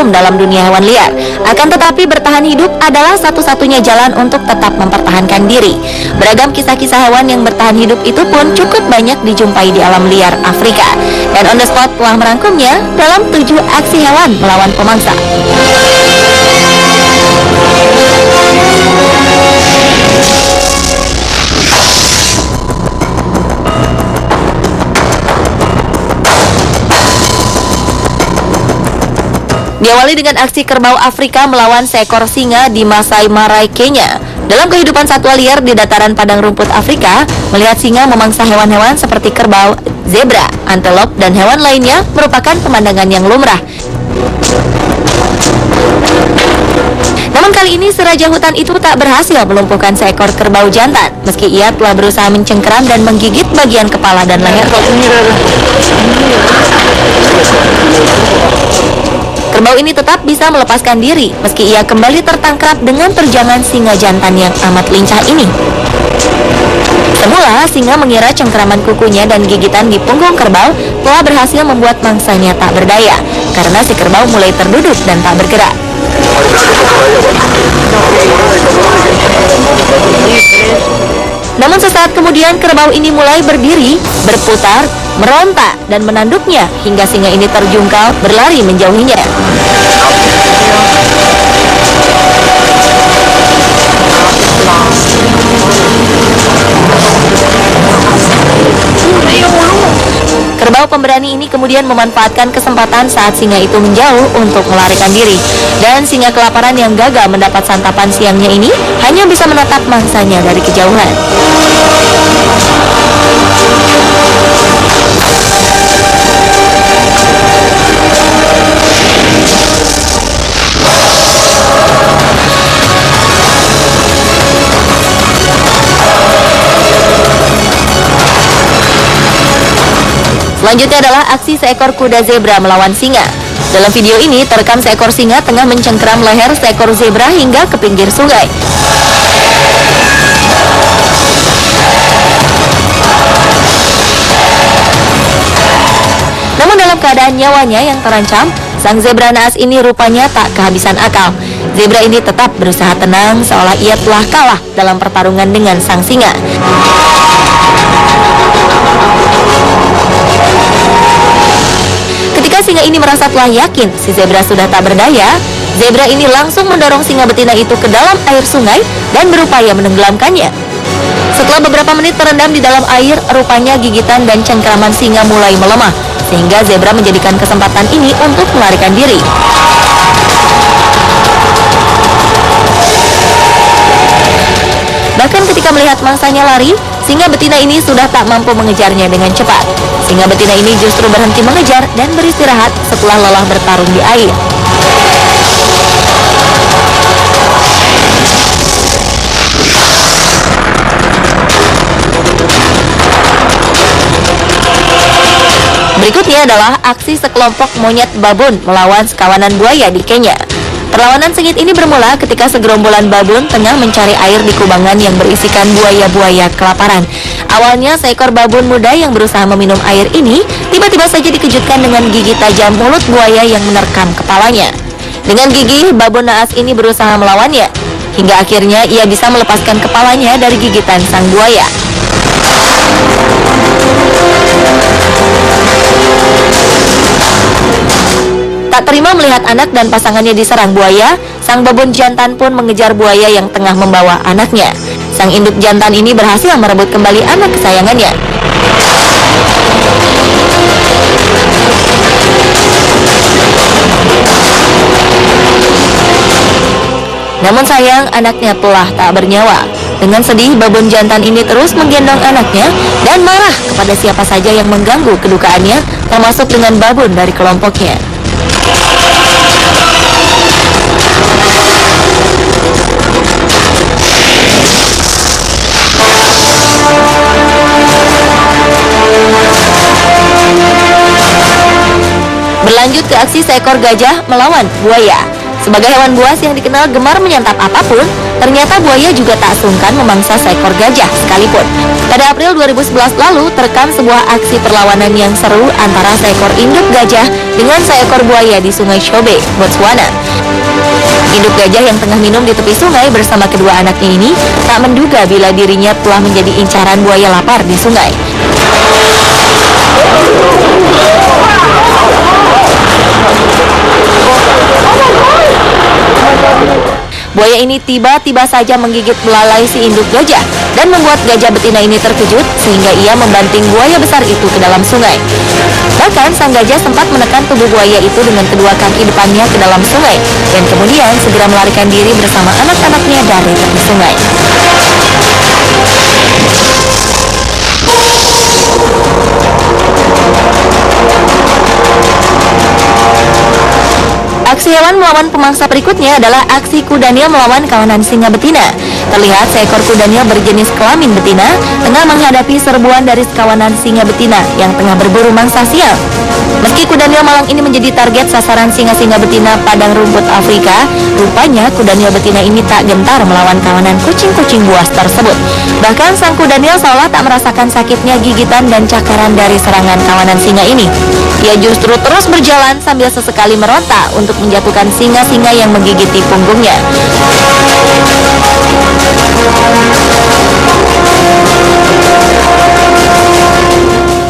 hukum dalam dunia hewan liar. Akan tetapi bertahan hidup adalah satu-satunya jalan untuk tetap mempertahankan diri. Beragam kisah-kisah hewan yang bertahan hidup itu pun cukup banyak dijumpai di alam liar Afrika. Dan On The Spot telah merangkumnya dalam 7 aksi hewan melawan pemangsa. Diawali dengan aksi kerbau Afrika melawan seekor singa di Masai Mara, Kenya. Dalam kehidupan satwa liar di dataran padang rumput Afrika, melihat singa memangsa hewan-hewan seperti kerbau, zebra, antelop, dan hewan lainnya merupakan pemandangan yang lumrah. Namun kali ini si raja hutan itu tak berhasil melumpuhkan seekor kerbau jantan, meski ia telah berusaha mencengkeram dan menggigit bagian kepala dan leher. Kerbau ini tetap bisa melepaskan diri meski ia kembali tertangkap dengan terjangan singa jantan yang amat lincah ini. Semula, singa mengira cengkeraman kukunya dan gigitan di punggung kerbau telah berhasil membuat mangsanya tak berdaya, karena si kerbau mulai terduduk dan tak bergerak. Namun sesaat kemudian kerbau ini mulai berdiri, berputar, meronta, dan menanduknya hingga singa ini terjungkal berlari menjauhinya. Kerbau pemberani ini kemudian memanfaatkan kesempatan saat singa itu menjauh untuk melarikan diri. Dan singa kelaparan yang gagal mendapat santapan siangnya ini hanya bisa menatap mangsanya dari kejauhan. Selanjutnya adalah aksi seekor kuda zebra melawan singa. Dalam video ini terekam seekor singa tengah mencengkeram leher seekor zebra hingga ke pinggir sungai. Namun dalam keadaan nyawanya yang terancam, sang zebra naas ini rupanya tak kehabisan akal. Zebra ini tetap berusaha tenang seolah ia telah kalah dalam pertarungan dengan sang singa. Ketika singa ini merasa telah yakin si zebra sudah tak berdaya, zebra ini langsung mendorong singa betina itu ke dalam air sungai dan berupaya menenggelamkannya. Setelah beberapa menit terendam di dalam air, rupanya gigitan dan cengkeraman singa mulai melemah, sehingga zebra menjadikan kesempatan ini untuk melarikan diri. Bahkan ketika melihat mangsanya lari, singa betina ini sudah tak mampu mengejarnya dengan cepat. Singa betina ini justru berhenti mengejar dan beristirahat setelah lelah bertarung di air. Berikutnya adalah aksi sekelompok monyet babun melawan sekawanan buaya di Kenya. Perlawanan sengit ini bermula ketika segerombolan babun tengah mencari air di kubangan yang berisikan buaya-buaya kelaparan. Awalnya seekor babun muda yang berusaha meminum air ini tiba-tiba saja dikejutkan dengan gigi tajam mulut buaya yang menerkam kepalanya. Dengan gigih, babun naas ini berusaha melawannya, hingga akhirnya ia bisa melepaskan kepalanya dari gigitan sang buaya. Tak terima melihat anak dan pasangannya diserang buaya, sang babun jantan pun mengejar buaya yang tengah membawa anaknya. Sang induk jantan ini berhasil merebut kembali anak kesayangannya. Namun sayang, anaknya telah tak bernyawa. Dengan sedih, babun jantan ini terus menggendong anaknya dan marah kepada siapa saja yang mengganggu kedukaannya, termasuk dengan babun dari kelompoknya. Berlanjut ke aksi seekor gajah melawan buaya. Sebagai hewan buas yang dikenal gemar menyantap apapun, ternyata buaya juga tak sungkan memangsa seekor gajah sekalipun. Pada April 2011 lalu, terekam sebuah aksi perlawanan yang seru antara seekor induk gajah dengan seekor buaya di Sungai Chobe, Botswana. Induk gajah yang tengah minum di tepi sungai bersama kedua anaknya ini tak menduga bila dirinya telah menjadi incaran buaya lapar di sungai. Buaya ini tiba-tiba saja menggigit belalai si induk gajah dan membuat gajah betina ini terkejut sehingga ia membanting buaya besar itu ke dalam sungai. Bahkan sang gajah sempat menekan tubuh buaya itu dengan kedua kaki depannya ke dalam sungai dan kemudian segera melarikan diri bersama anak-anaknya dari tepi sungai. Aksi hewan melawan pemangsa berikutnya adalah aksi kuda Nil melawan kawanan singa betina. Terlihat seekor kuda Nil berjenis kelamin betina tengah menghadapi serbuan dari sekawanan singa betina yang tengah berburu mangsa siang. Meski kuda Nil malang ini menjadi target sasaran singa-singa betina padang rumput Afrika, rupanya kuda Nil betina ini tak gentar melawan kawanan kucing-kucing buas tersebut. Bahkan sang kuda Nil seolah tak merasakan sakitnya gigitan dan cakaran dari serangan kawanan singa ini. Ia justru terus berjalan sambil sesekali meronta untuk menjatuhkan singa-singa yang menggigiti punggungnya.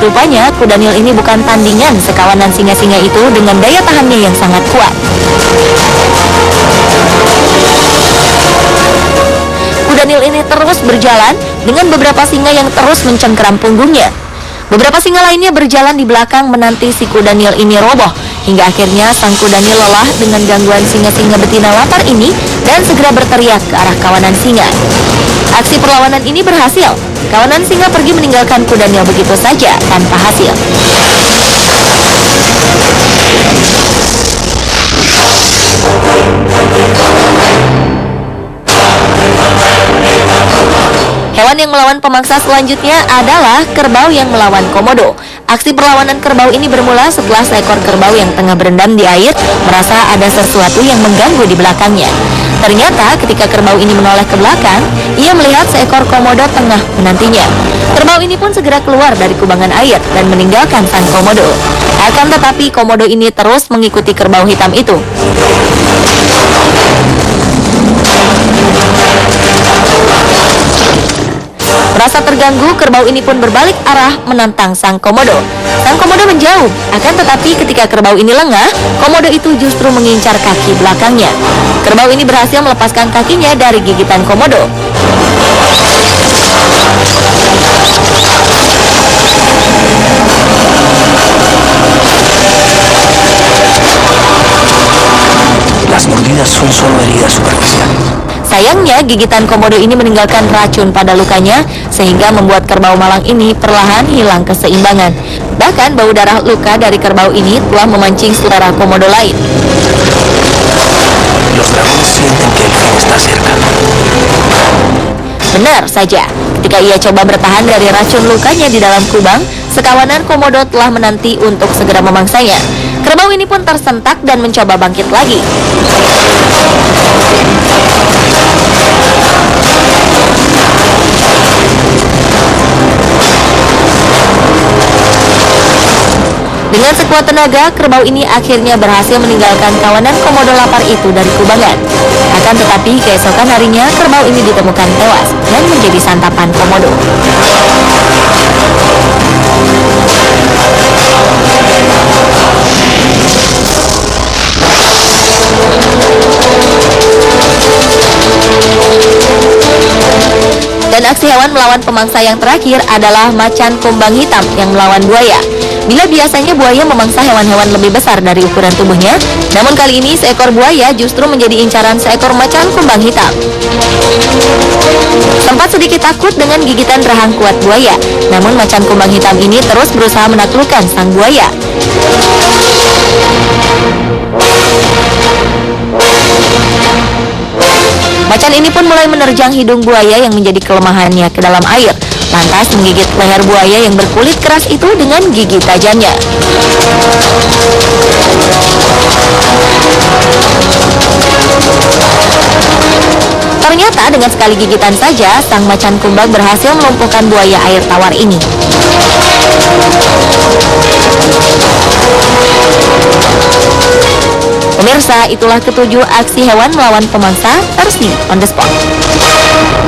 Rupanya kuda Nil ini bukan tandingan sekawanan singa-singa itu dengan daya tahannya yang sangat kuat. Kuda Nil ini terus berjalan dengan beberapa singa yang terus mencengkeram punggungnya. Beberapa singa lainnya berjalan di belakang menanti si kuda Nil ini roboh, hingga akhirnya sang kuda Nil lelah dengan gangguan singa-singa betina lapar ini dan segera berteriak ke arah kawanan singa. Aksi perlawanan ini berhasil. Kawanan singa pergi meninggalkan kuda Nil begitu saja tanpa hasil. Hewan yang melawan pemangsa selanjutnya adalah kerbau yang melawan komodo. Aksi perlawanan kerbau ini bermula setelah seekor kerbau yang tengah berendam di air merasa ada sesuatu yang mengganggu di belakangnya. Ternyata ketika kerbau ini menoleh ke belakang, ia melihat seekor komodo tengah menantinya. Kerbau ini pun segera keluar dari kubangan air dan meninggalkan sang komodo. Akan tetapi komodo ini terus mengikuti kerbau hitam itu. Merasa terganggu, kerbau ini pun berbalik arah menantang sang komodo. Sang komodo menjauh, akan tetapi ketika kerbau ini lengah, komodo itu justru mengincar kaki belakangnya. Kerbau ini berhasil melepaskan kakinya dari gigitan komodo. Las mordidas son solo heridas superficiales. Sayangnya, gigitan komodo ini meninggalkan racun pada lukanya sehingga membuat kerbau malang ini perlahan hilang keseimbangan. Bahkan bau darah luka dari kerbau ini telah memancing selera komodo lain. Los dragones sienten que el fin está cerca. Benar saja, ketika ia coba bertahan dari racun lukanya di dalam kubang, sekawanan komodo telah menanti untuk segera memangsanya. Kerbau ini pun tersentak dan mencoba bangkit lagi. Dengan sekuat tenaga, kerbau ini akhirnya berhasil meninggalkan kawanan komodo lapar itu dari kubangan. Akan tetapi, keesokan harinya, kerbau ini ditemukan tewas dan menjadi santapan komodo. Dan aksi hewan melawan pemangsa yang terakhir adalah macan kumbang hitam yang melawan buaya. Bila biasanya buaya memangsa hewan-hewan lebih besar dari ukuran tubuhnya, namun kali ini seekor buaya justru menjadi incaran seekor macan kumbang hitam. Sempat sedikit takut dengan gigitan rahang kuat buaya, namun macan kumbang hitam ini terus berusaha menaklukkan sang buaya. Macan ini pun mulai menerjang hidung buaya yang menjadi kelemahannya ke dalam air, lantas menggigit leher buaya yang berkulit keras itu dengan gigi tajamnya. Ternyata dengan sekali gigitan saja, sang macan kumbang berhasil melumpuhkan buaya air tawar ini. Pemirsa, itulah ketujuh aksi hewan melawan pemangsa versi On The Spot.